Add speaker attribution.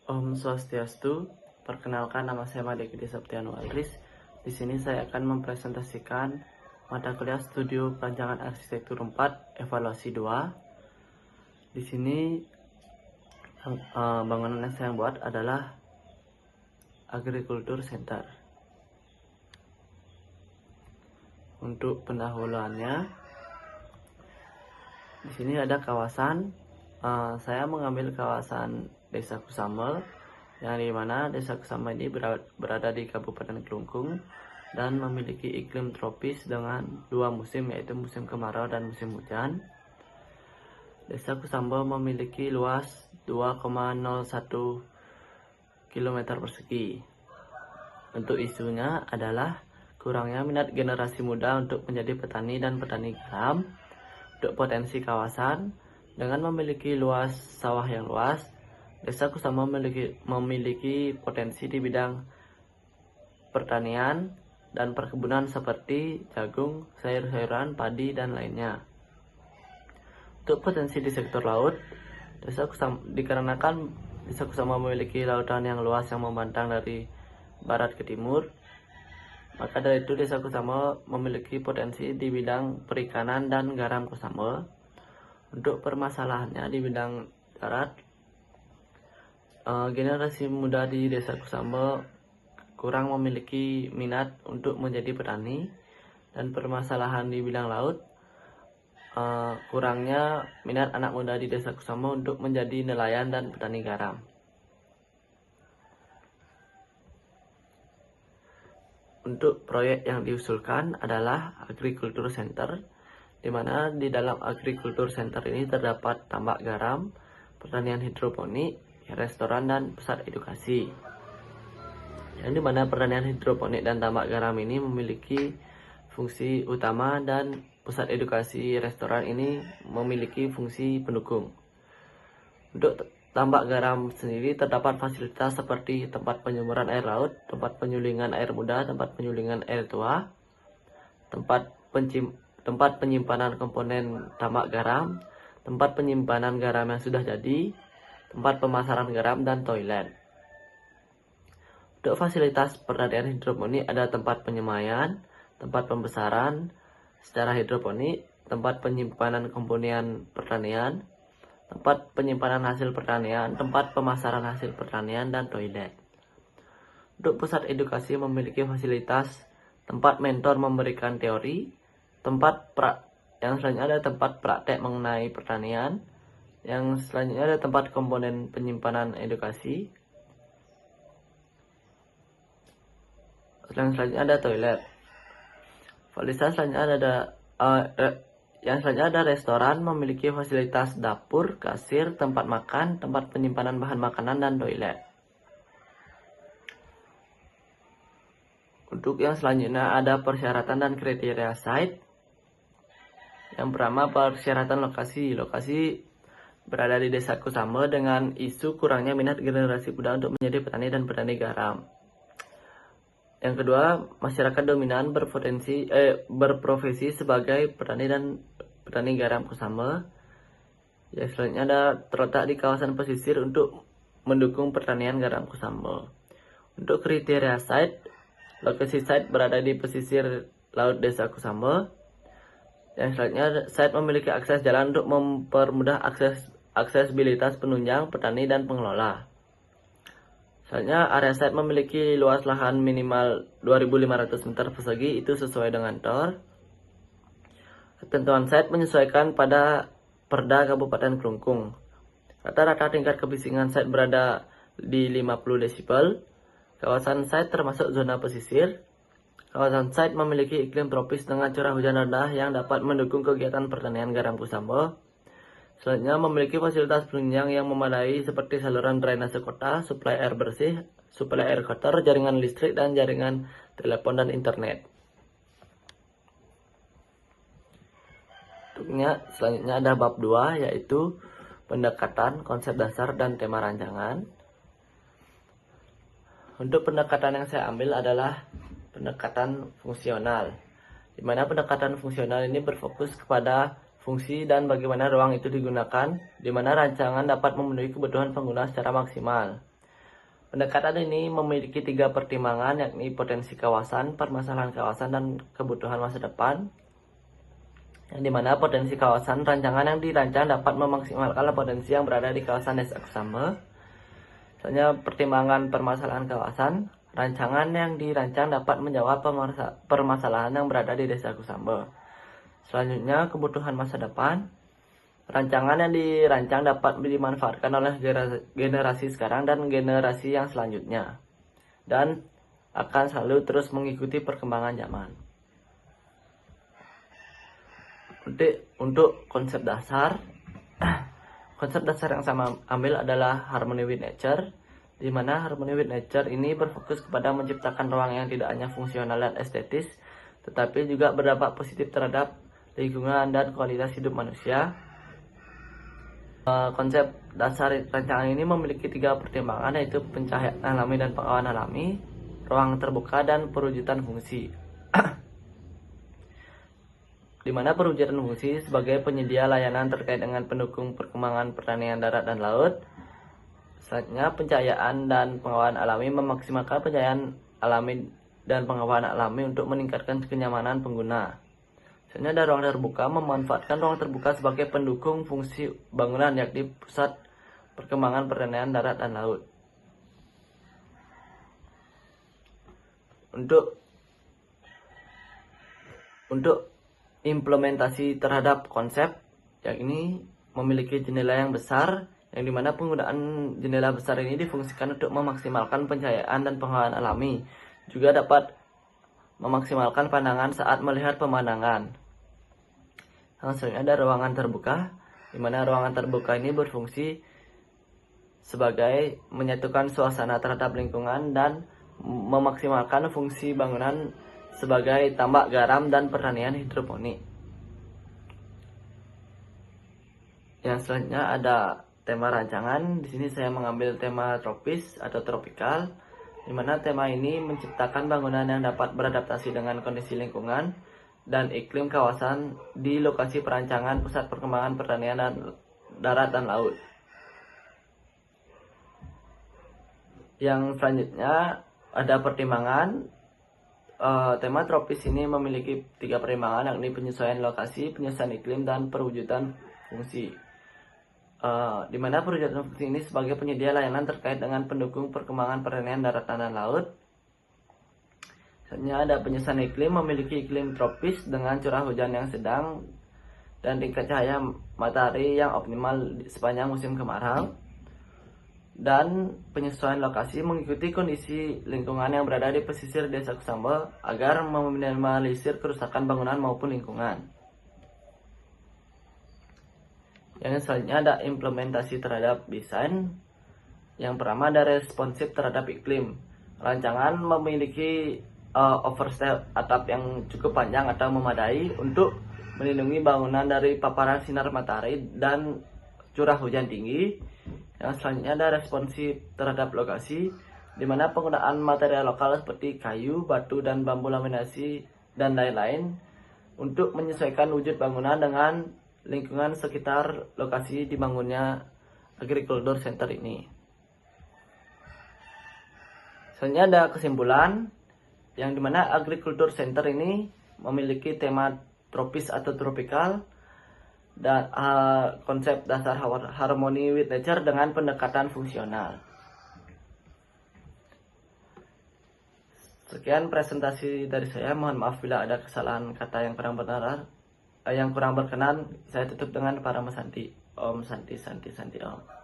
Speaker 1: Om Swastiastu, perkenalkan nama saya Made Gede Septiano Aldris. Di sini saya akan mempresentasikan mata kuliah Studi Perancangan Arsitektur 4, Evaluasi 2. Di sini bangunan yang saya buat adalah Agriculture Center. Untuk pendahuluannya, di sini ada kawasan. Saya mengambil kawasan Desa Kusambel, yang dimana Desa Kusambel ini berada di Kabupaten Kelungkung dan memiliki iklim tropis dengan dua musim, yaitu musim kemarau dan musim hujan. Desa Kusambel memiliki luas 2,01 km persegi. Untuk isunya adalah kurangnya minat generasi muda untuk menjadi petani dan petani garam. Untuk potensi kawasan, dengan memiliki luas sawah yang luas, Desa Kusambel memiliki potensi di bidang pertanian dan perkebunan seperti jagung, sayur-sayuran, padi, dan lainnya. Untuk potensi di sektor laut, dikarenakan Desa Kusambel memiliki lautan yang luas yang membentang dari barat ke timur, maka dari itu Desa Kusambel memiliki potensi di bidang perikanan dan garam Kusambel. Untuk permasalahannya di bidang darat, generasi muda di Desa Kusambel kurang memiliki minat untuk menjadi petani, dan permasalahan di bidang laut, kurangnya minat anak muda di Desa Kusambel untuk menjadi nelayan dan petani garam. Untuk proyek yang diusulkan adalah Agriculture Center, di mana di dalam Agriculture Center ini terdapat tambak garam, pertanian hidroponik, restoran, dan pusat edukasi. Yang dimana pertanian hidroponik dan tambak garam ini memiliki fungsi utama, dan pusat edukasi restoran ini memiliki fungsi pendukung. Untuk tambak garam sendiri terdapat fasilitas seperti tempat penyumuran air laut, tempat penyulingan air muda, tempat penyulingan air tua, tempat penyimpanan komponen tambak garam, tempat penyimpanan garam yang sudah jadi, tempat pemasaran garam, dan toilet. Untuk fasilitas pertanian hidroponik ada tempat penyemaian, tempat pembesaran secara hidroponik, tempat penyimpanan komponen pertanian, tempat penyimpanan hasil pertanian, tempat pemasaran hasil pertanian, dan toilet. Untuk pusat edukasi memiliki fasilitas tempat mentor memberikan teori, yang selanjutnya ada tempat praktek mengenai pertanian, yang selanjutnya ada tempat komponen penyimpanan edukasi, yang selanjutnya ada toilet. Fasilitas selanjutnya ada restoran, memiliki fasilitas dapur, kasir, tempat makan, tempat penyimpanan bahan makanan, dan toilet. Untuk yang selanjutnya ada persyaratan dan kriteria site. Yang pertama, persyaratan lokasi. Lokasi berada di Desa Kusambel dengan isu kurangnya minat generasi muda untuk menjadi petani dan petani garam. Yang kedua, masyarakat dominan berprofesi sebagai petani dan petani garam Kusambel. Yang selanjutnya terletak di kawasan pesisir untuk mendukung pertanian garam Kusambel. Untuk kriteria site, lokasi site berada di pesisir laut Desa Kusambel. Yang selanjutnya, site memiliki akses jalan untuk mempermudah aksesibilitas penunjang, petani, dan pengelola. Selanjutnya, area site memiliki luas lahan minimal 2.500 meter persegi, itu sesuai dengan TOR. Ketentuan site menyesuaikan pada Perda Kabupaten Kelungkung. Rata-rata tingkat kebisingan site berada di 50 desibel. Kawasan site termasuk zona pesisir. Kawasan site memiliki iklim tropis dengan curah hujan rendah yang dapat mendukung kegiatan pertanian garam Kusambel. Selanjutnya, memiliki fasilitas penunjang yang memadai seperti saluran drainase kota, suplai air bersih, suplai air kotor, jaringan listrik, dan jaringan telepon dan internet. Selanjutnya ada bab 2, yaitu pendekatan, konsep dasar, dan tema rancangan. Untuk pendekatan yang saya ambil adalah pendekatan fungsional, di mana pendekatan fungsional ini berfokus kepada fungsi dan bagaimana ruang itu digunakan, di mana rancangan dapat memenuhi kebutuhan pengguna secara maksimal. Pendekatan ini memiliki 3 pertimbangan, yakni potensi kawasan, permasalahan kawasan, dan kebutuhan masa depan. Yang dimana potensi kawasan, rancangan yang dirancang dapat memaksimalkan potensi yang berada di kawasan Desa Kusambe. Misalnya pertimbangan permasalahan kawasan, rancangan yang dirancang dapat menjawab permasalahan yang berada di Desa Kusambe. Selanjutnya kebutuhan masa depan, rancangan yang dirancang dapat dimanfaatkan oleh generasi sekarang dan generasi yang selanjutnya, dan akan selalu terus mengikuti perkembangan zaman. Untuk konsep dasar, konsep dasar yang saya ambil adalah harmony with nature, di mana harmony with nature ini berfokus kepada menciptakan ruang yang tidak hanya fungsional dan estetis, tetapi juga berdampak positif terhadap lingkungan dan kualitas hidup manusia. Konsep dasar rancangan ini memiliki 3 pertimbangan, yaitu pencahayaan alami dan pengawasan alami, ruang terbuka, dan perwujudan fungsi. Di mana perwujudan fungsi sebagai penyedia layanan terkait dengan pendukung perkembangan pertanian darat dan laut. Selanjutnya pencahayaan dan pengawasan alami memaksimalkan pencahayaan alami dan pengawasan alami untuk meningkatkan kenyamanan pengguna. Selanjutnya ada ruang terbuka, memanfaatkan ruang terbuka sebagai pendukung fungsi bangunan, yakni pusat perkembangan pertanian darat dan laut. Untuk implementasi terhadap konsep, yang ini memiliki jendela yang besar, yang dimana penggunaan jendela besar ini difungsikan untuk memaksimalkan pencahayaan dan pengawasan alami, juga dapat memaksimalkan pandangan saat melihat pemandangan. Selanjutnya ada ruangan terbuka, di mana ruangan terbuka ini berfungsi sebagai menyatukan suasana terhadap lingkungan dan memaksimalkan fungsi bangunan sebagai tambak garam dan pertanian hidroponik. Yang selanjutnya ada tema rancangan. Di sini saya mengambil tema tropis atau tropikal, di mana tema ini menciptakan bangunan yang dapat beradaptasi dengan kondisi lingkungan dan iklim kawasan di lokasi perancangan pusat perkembangan pertanian dan darat dan laut. Yang selanjutnya ada pertimbangan. Tema tropis ini memiliki 3 pertimbangan, yakni penyesuaian lokasi, penyesuaian iklim, dan perwujudan fungsi. Di mana perwujudan fungsi ini sebagai penyedia layanan terkait dengan pendukung perkembangan pertanian darat dan laut. Selanjutnya ada penyesuaian iklim, memiliki iklim tropis dengan curah hujan yang sedang dan tingkat cahaya matahari yang optimal sepanjang musim kemarau. Dan penyesuaian lokasi mengikuti kondisi lingkungan yang berada di pesisir Desa Kusambe agar meminimalisir kerusakan bangunan maupun lingkungan. Yang selanjutnya ada implementasi terhadap desain. Yang pertama ada responsif terhadap iklim. Rancangan memiliki overstep atap yang cukup panjang atau memadai untuk melindungi bangunan dari paparan sinar matahari dan curah hujan tinggi. Yang selanjutnya ada responsif terhadap lokasi, di mana penggunaan material lokal seperti kayu, batu, dan bambu laminasi dan lain-lain untuk menyesuaikan wujud bangunan dengan lingkungan sekitar lokasi dibangunnya agriculture center ini. Selanjutnya ada kesimpulan, yang dimana agriculture center ini memiliki tema tropis atau tropical dan konsep dasar harmony with nature dengan pendekatan fungsional. Sekian presentasi dari saya. Mohon maaf bila ada kesalahan kata yang kurang berkenan. Saya tutup dengan para Santi. Om Santi Santi Santi Om.